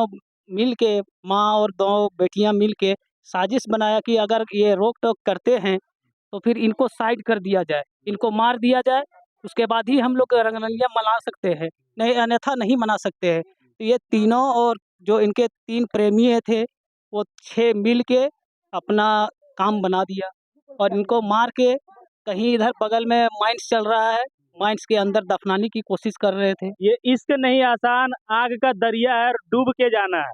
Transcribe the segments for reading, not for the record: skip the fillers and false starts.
मिल के माँ और 2 बेटियाँ मिल के साजिश बनाया कि अगर ये रोक-टोक करते हैं, तो फिर इनको साइड कर दिया जाए, इनको मार दिया जाए, उसके बाद ही हम लोग रंगरलियाँ मना सकते हैं, नहीं अन्यथा नहीं मना सकते हैं। तो ये तीनों और जो इनके 3 प्रेमी थे, वो 6 मिल के अपना काम बना दिया और इनको मार के कहीं इधर बगल में माइंस चल रहा है, माइंस के अंदर दफनाने की कोशिश कर रहे थे। ये इश्क नहीं आसान, आग का दरिया है, डूब के जाना है।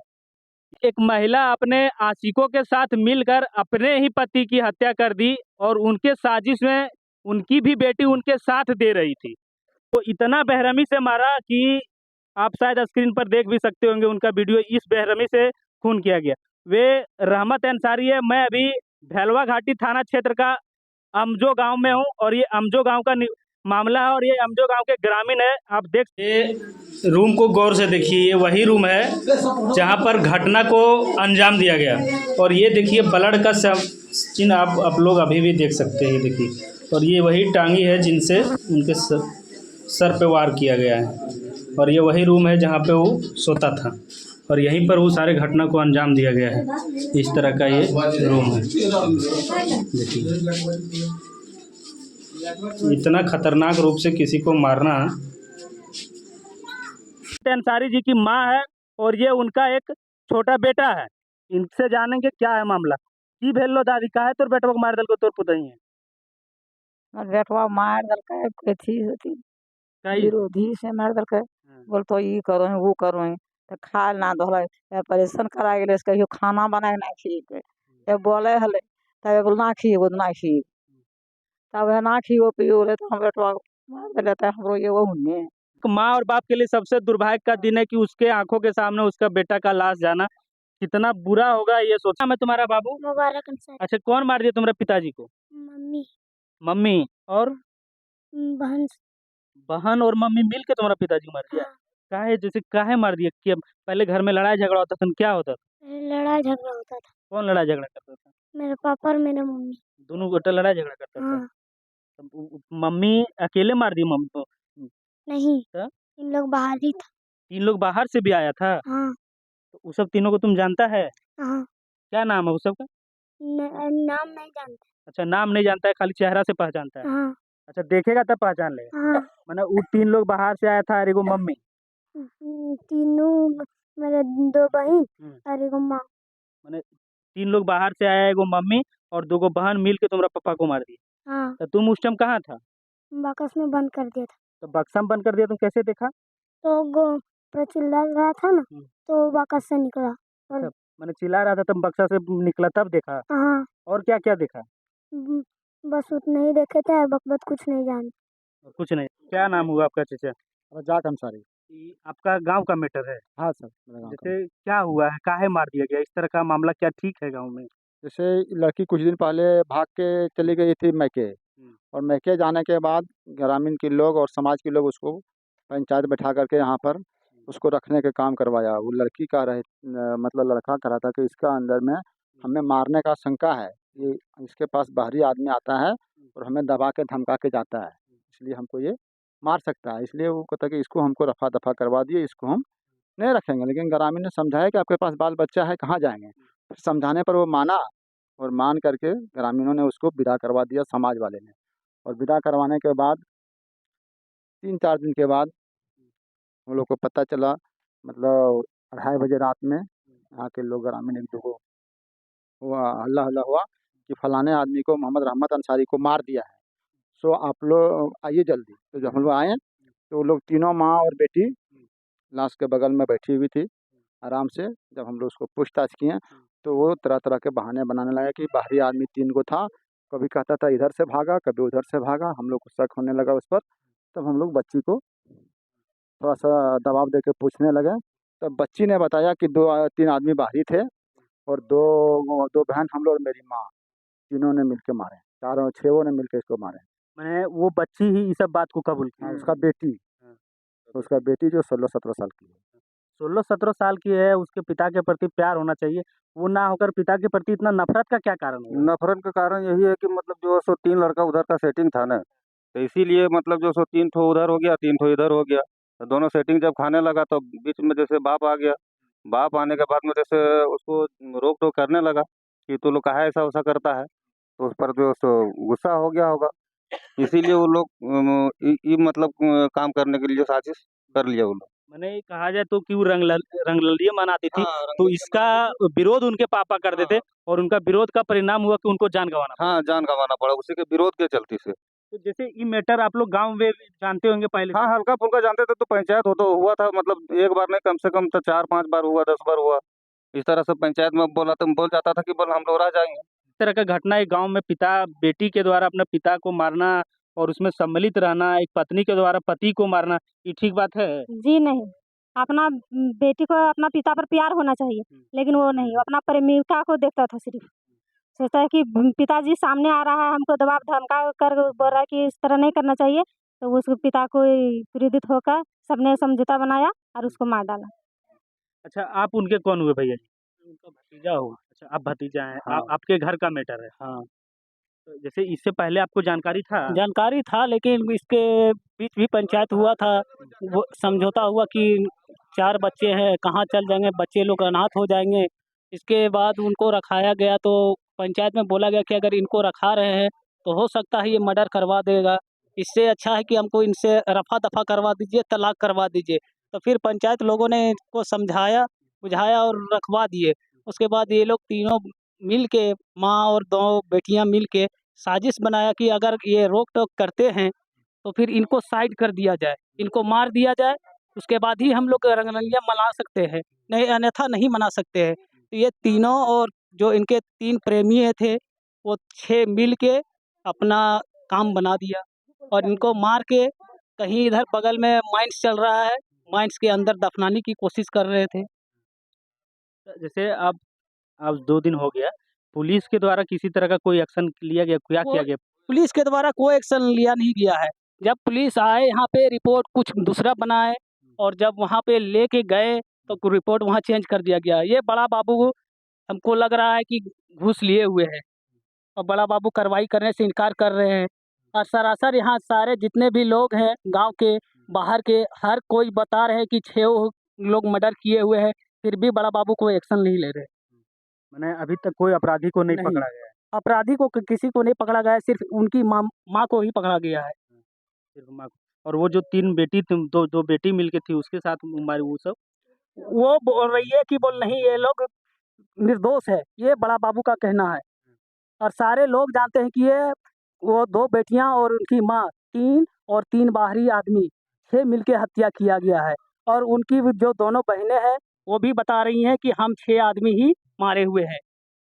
एक महिला अपने आशिकों के साथ मिलकर अपने ही पति की हत्या कर दी और उनके साजिश में उनकी भी बेटी उनके साथ दे रही थी। तो इतना बेरहमी से मारा कि आप शायद स्क्रीन पर देख भी सकते होंगे उनका वीडियो, इस बेरहमी से खून किया गया। वे रहमत अंसारी है। मैं अभी भैलवा घाटी थाना क्षेत्र का अमजो गांव में हूं और ये अमजो गांव का मामला है और ये अमजो गांव के ग्रामीण है। आप देख, ये रूम को गौर से देखिए, ये वही रूम है जहां पर घटना को अंजाम दिया गया और ये देखिए ब्लड का चिन्ह आप लोग अभी भी देख सकते हैं, देखिए। और ये वही टांगी है जिनसे उनके सर पे वार किया गया है और ये वही रूम है जहाँ पे वो सोता था और यहीं पर वो सारे घटना को अंजाम दिया गया है। इस तरह का ये रूम है, देखिए। इतना खतरनाक रूप से किसी को मारना। अंसारी जी की माँ है और ये उनका एक छोटा बेटा है। इनसे जानेंगे क्या है मामला। की भेलो दादी, का है तोर बेटवा को मार दल को तोर पुतही है? बेटवा मार दलकै कथी होती विरोधी से मार दलकै, बोलतो ई करो वो करो तो खा ना दहलै, ऑपरेशन करा गेलै से कहियो खाना बनाए ना खिएकै, जब बोले हले तब बोल ना खिएबो ना खिएबो, तब ना खियो पियो ले तो हम बेटवा मार देले तो हमरो ये वो हुन्ने। माँ और बाप के लिए सबसे दुर्भाग्य का दिन है कि उसके आंखों के सामने उसका बेटा का लाश जाना कितना बुरा होगा, ये सोचा। मैं तुम्हारा बाबू मुबारक अंसारी। अच्छा, कौन मार दिया तुम्हारे पिताजी को? मम्मी। मम्मी और बहन। बहन और मम्मी मिल के तुम्हारा पिताजी को मार दिया? हाँ। काहे, जैसे काहे मार दिया? कि पहले घर में लड़ाई झगड़ा होता था, क्या होता था? लड़ाई झगड़ा होता था। कौन लड़ाई झगड़ा करता था? मेरे पापा और मेरे मम्मी। दोनों गोटा लड़ाई झगड़ा करता था? हाँ। मम्मी अकेले मार दी मम्मी को? नहीं, तो इन लोग बाहर ही था। 3 लोग बाहर से भी आया था? हाँ। तो उस सब तीनों को तुम जानता है? हाँ। क्या नाम है उस सब का? नाम नहीं जानते। अच्छा, नाम नहीं जानता है, खाली चेहरा से पहचानता है। हाँ। अच्छा, देखेगा तब पहचान लेगा। हाँ। माने वो 3 लोग बाहर से आया था और एगो मम्मी। तीनों मेरे 2 बहन और एगो माँ। माने 3 लोग बाहर से आया, एगो मम्मी और 2 गो बहन मिल के तुम्हारा पापा को मार दिया। हाँ। तो तुम उस टाइम कहाँ था? बाकस में बंद कर दिया था। तो बक्सा में बंद कर दिया, तुम कैसे देखा? तो पूरा चिल्ला रहा था ना, तो बाकस से निकला और अच्छा, मैंने चिल्ला रहा था तब बक्सा से निकला तब देखा? हाँ। और क्या क्या देखा? बस उतना ही देखे थे, बकबक कुछ नहीं जानते। कुछ नहीं। क्या नाम हुआ आपका चाचा? रज़ाक अंसारी। आपका गांव का मैटर है? हाँ सर, मेरा गाँव का। जैसे क्या हुआ है, काहे मार दिया गया, इस तरह का मामला क्या ठीक है गांव में? जैसे लड़की कुछ दिन पहले भाग के चली गई थी मैके, और मैके जाने के बाद ग्रामीण के लोग और समाज के लोग उसको पंचायत बैठा करके यहाँ पर उसको रखने का काम करवाया। वो लड़की का मतलब लड़का कह रहा था कि इसका अंदर में हमें मारने का शंका है, ये इसके पास बाहरी आदमी आता है और हमें दबा के धमका के जाता है, इसलिए हमको ये मार सकता है। इसलिए वो कहता कि इसको हमको रफा दफा करवा दिए, इसको हम नहीं रखेंगे। लेकिन ग्रामीण ने समझाया कि आपके पास बाल बच्चा है, कहाँ जाएंगे। फिर समझाने पर वो माना और मान करके ग्रामीणों ने उसको विदा करवा दिया, समाज वाले ने। और विदा करवाने के बाद 3-4 दिन के बाद हम लोग को पता चला, मतलब 2:30 बजे रात में यहाँ के लोग ग्रामीण एक दो को हुआ हल्ला हल्ला हुआ कि फलाने आदमी को, मोहम्मद रहमत अंसारी को मार दिया है, सो आप लोग आइए जल्दी। तो जब हम लोग आए तो वो लोग तीनों, माँ और बेटी, लाश के बगल में बैठी हुई थी आराम से। जब हम लोग उसको पूछताछ किए तो वो तरह तरह के बहाने बनाने लगा कि बाहरी आदमी 3 गो था, कभी कहता था इधर से भागा, कभी उधर से भागा। हम लोग को शक होने लगा उस पर। तब हम लोग बच्ची को थोड़ा सा दबाव दे के पूछने लगे। तब बच्ची ने बताया कि 2-3 आदमी बाहरी थे और दो बहन, हम लोग और मेरी माँ, तीनों ने मिलके मारे, चारों 6 ने मिलकर इसको मारे। मैंने वो बच्ची ही इस सब बात को कबूल हाँ, की? उसका बेटी जो 16-17 साल की है। 16-17 साल की है, उसके पिता के प्रति प्यार होना चाहिए, वो ना होकर पिता के प्रति इतना नफरत का क्या कारण हुआ? नफरत का कारण यही है कि मतलब जो सो 3 लड़का उधर का सेटिंग था ना, तो इसीलिए मतलब जो सो 3 ठो उधर हो गया, 3 ठो इधर हो गया। तो दोनों सेटिंग जब खाने लगा तो बीच में जैसे बाप आ गया, बाप आने के बाद में जैसे उसको रोक टोक करने लगा कि तू लोग काहे ऐसा वैसा करता है, तो उस पर जो सो गुस्सा हो गया होगा, इसीलिए वो लोग मतलब काम करने के लिए जो साजिश कर लिया वो लोग। मैंने कहा जाए तो कि वो रंगरलिया मनाती थी, हाँ, तो रंगोली इसका मनाते विरोध उनके पापा करते थे हाँ। और उनका विरोध का परिणाम हुआ कि उनको जान गंवाना पड़ा। हाँ, जान गँवाना पड़ा उसी के विरोध के चलते से। तो जैसे ये मैटर आप लोग गाँव में जानते होंगे पहले से? हाँ, हल्का-फुल्का जानते थे तो पंचायत हो तो हुआ था, मतलब एक बार नहीं कम से कम तो 4-5 बार हुआ, 10 बार हुआ। इस तरह से पंचायत में बोल जाता था कि बोल हम लोग रह जाएँगे। इस तरह का घटना एक गाँव में पिता बेटी के द्वारा अपने पिता को मारना और उसमें सम्मिलित रहना, एक पत्नी के द्वारा पति को मारना, ये ठीक बात है? जी नहीं, अपना बेटी को अपना पिता पर प्यार होना चाहिए, लेकिन वो नहीं, वो अपना प्रेमिका को देखता था सिर्फ। सोचता है कि पिताजी सामने आ रहा है, हमको दबाव धमका कर बोल रहा है कि इस तरह नहीं करना चाहिए, तो उस पिता को ही प्रेरित होकर सबने समझौता बनाया और उसको मार डाला। अच्छा, आप उनके कौन हुए भैया जी? उनका भतीजा हुआ। अच्छा, आप भतीजा हैं, हाँ। आपके घर का मैटर है। हाँ। तो जैसे इससे पहले आपको जानकारी था? जानकारी था, लेकिन इसके बीच भी पंचायत हुआ था, वो समझौता हुआ कि 4 बच्चे हैं, कहाँ चल जाएँगे, बच्चे लोग अनाथ हो जाएँगे। इसके बाद उनको रखाया गया, तो पंचायत में बोला गया कि अगर इनको रखा रहे हैं, तो हो सकता है ये मर्डर करवा देगा। इससे अच्छा है कि हमको इनसे रफ़ा-दफ़ा करवा दीजिए, तलाक करवा दीजिए। तो फिर पंचायत लोगों ने इसको समझाया, बुझाया और रखवा दिए। उसके बाद ये लोग तीनों मिल के, माँ और 2 बेटियाँ मिल के साजिश बनाया कि अगर ये रोक-टोक करते हैं, तो फिर इनको साइड कर दिया जाए, इनको मार दिया जाए, उसके बाद ही हम लोग रंगरलियाँ मना सकते हैं, नहीं अन्यथा नहीं मना सकते हैं। तो ये तीनों और जो इनके 3 प्रेमी थे, वो 6 मिल के अपना काम बना दिया और इनको मार के कहीं इधर बगल में माइंस चल रहा है, माइंस के अंदर दफनाने की कोशिश कर रहे थे। जैसे अब 2 दिन हो गया, पुलिस के द्वारा किसी तरह का कोई एक्शन लिया गया, क्या वो किया गया? पुलिस के द्वारा कोई एक्शन लिया नहीं गया है। जब पुलिस आए यहाँ पे रिपोर्ट कुछ दूसरा बनाए और जब वहाँ पे लेके गए तो रिपोर्ट वहाँ चेंज कर दिया गया। ये बड़ा बाबू हमको लग रहा है कि घूस लिए हुए हैं और बड़ा बाबू कार्रवाई करने से इनकार कर रहे हैं। और सरासर यहाँ सारे जितने भी लोग हैं गाँव के, बाहर के, हर कोई बता रहे हैं कि 6 लोग मर्डर किए हुए हैं, फिर भी बड़ा बाबू कोई एक्शन नहीं ले रहे। मैंने अभी तक कोई अपराधी को नहीं नहीं। पकड़ा गया है। अपराधी को किसी को नहीं पकड़ा गया है, सिर्फ़ उनकी माँ को ही पकड़ा गया है। सिर्फ माँ को। और वो जो 3 बेटी तुम 2 बेटी मिलके थी उसके साथ मारी वो सब? वो बोल रही है कि बोल नहीं ये लोग निर्दोष है, ये बड़ा बाबू का कहना है। और सारे लोग जानते हैं कि ये वो 2 बेटियाँ और उनकी माँ 3 और 3 बाहरी आदमी 6 मिलके हत्या किया गया है। और उनकी भी जो दोनों बहनें हैं, वो भी बता रही हैं कि हम 6 आदमी ही मारे हुए हैं।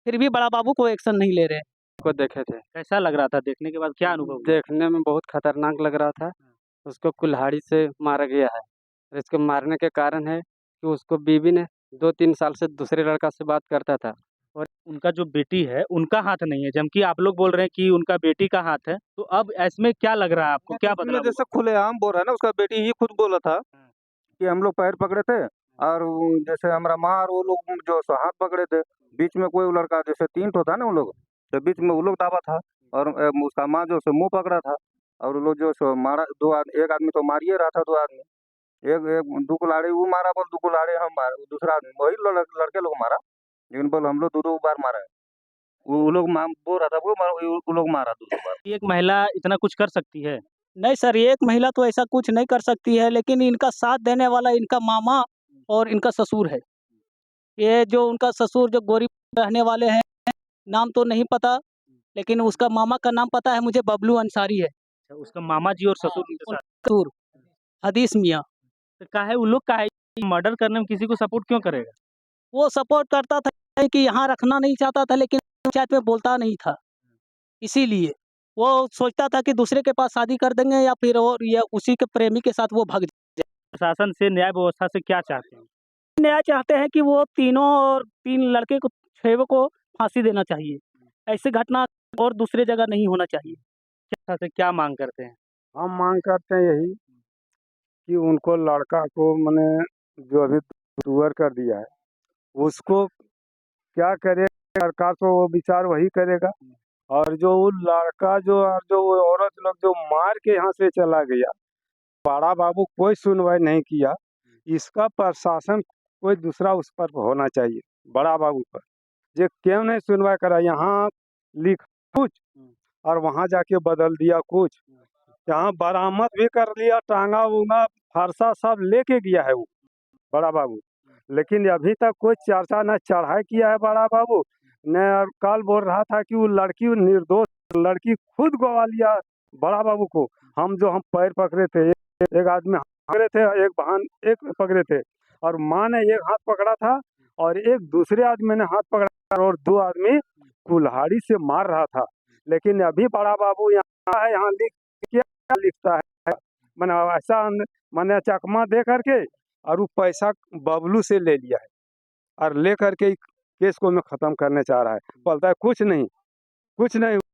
फिर भी बड़ा बाबू कोई एक्शन नहीं ले रहे। को देखे थे। कैसा लग रहा था देखने के बाद, क्या अनुभव हुआ? देखने में बहुत खतरनाक लग रहा था। उसको कुल्हाड़ी से मारा गया है और इसको मारने के कारण है कि उसको बीवी ने 2-3 साल से दूसरे लड़का से बात करता था। उनका जो बेटी है, उनका हाथ नहीं है, जबकि आप लोग बोल रहे हैं कि उनका बेटी का हाथ है। तो अब इसमें क्या लग रहा है आपको, क्या इसमें बदलाव हुआ? जैसे खुलेआम बोल रहा है ना, उसका बेटी ही खुद बोला था कि हम लोग पैर पकड़े थे और जैसे हमारा माँ और वो लोग जो सो हाथ पकड़े थे, बीच में कोई वो लड़का जैसे 3 ठो था ना वो लोग, तो बीच में वो लोग दाबा था और उसका माँ जो सो मुँह पकड़ा था और वो लोग जो सो मारा 2 आदमी, 1 आदमी तो मारिए रहा था 2 आदमी। एक एक 2 कुल्हाड़ी वो मारा, बोल 2 कुल्हाड़ी हम मारे, दूसरा आदमी वही लड़के लोग मारा, लेकिन बोल हम लोग 2-2 बार मारे हैं। वो लोग बोल रहा था वो लोग मारा 2-2 बार। एक महिला इतना कुछ कर सकती है? नहीं सर, एक महिला तो ऐसा कुछ नहीं कर सकती है, लेकिन इनका साथ देने वाला इनका मामा और इनका ससुर है। ये जो उनका ससुर जो गोरी रहने वाले हैं, नाम तो नहीं पता, लेकिन उसका मामा का नाम पता है मुझे, बबलू अंसारी है। अच्छा, उसका मामा जी और ससुर उनके साथ। ससुर हदीस मियाँ। तो काहे वो लोग काहे मर्डर करने में किसी को सपोर्ट क्यों करेगा? वो सपोर्ट करता था कि यहाँ रखना नहीं चाहता था, लेकिन पंचायत में बोलता नहीं था। इसीलिए वो सोचता था कि दूसरे के पास शादी कर देंगे या फिर और या उसी के प्रेमी के साथ वो भाग जाए। प्रशासन से, न्याय व्यवस्था से क्या चाहते हैं? न्याय चाहते हैं कि वो तीनों और 3 लड़के को 6 को फांसी देना चाहिए। ऐसी घटना और दूसरी जगह नहीं होना चाहिए। प्रशासन से क्या मांग करते हैं? हम मांग करते हैं यही कि उनको लड़का को मने जो अभी टूअर कर दिया है उसको क्या करे, सरकार तो वो विचार वही करेगा। और जो वो लड़का जो वो औरत लोग जो मार के यहाँ से चला गया, बड़ा बाबू कोई सुनवाई नहीं किया। इसका प्रशासन कोई दूसरा उस पर होना चाहिए, बड़ा बाबू पर। ये क्यों नहीं सुनवाई करा? यहाँ लिख कुछ और वहाँ जाके बदल दिया कुछ। यहाँ बरामद भी कर लिया, टांगा उंगा फरसा सब लेके गया है वो बड़ा बाबू, लेकिन अभी तक कोई चर्चा न चढ़ाई किया है बड़ा बाबू ने। और कल बोल रहा था कि वो लड़की निर्दोष, लड़की खुद गवा लिया बड़ा बाबू को। हम पैर पकड़े थे, एक आदमी पकड़े थे, एक बहन एक पकड़े थे, और माँ ने एक हाथ पकड़ा था और एक दूसरे आदमी ने हाथ पकड़ा था, और 2 आदमी कुल्हाड़ी से मार रहा था। लेकिन अभी बड़ा बाबू यहाँ है, यहाँ लिखता है मैंने ऐसा मैंने चकमा दे करके, और वो पैसा बबलू से ले लिया है और ले करके केस को मैं ख़त्म करने चाह रहा है। बोलता है कुछ नहीं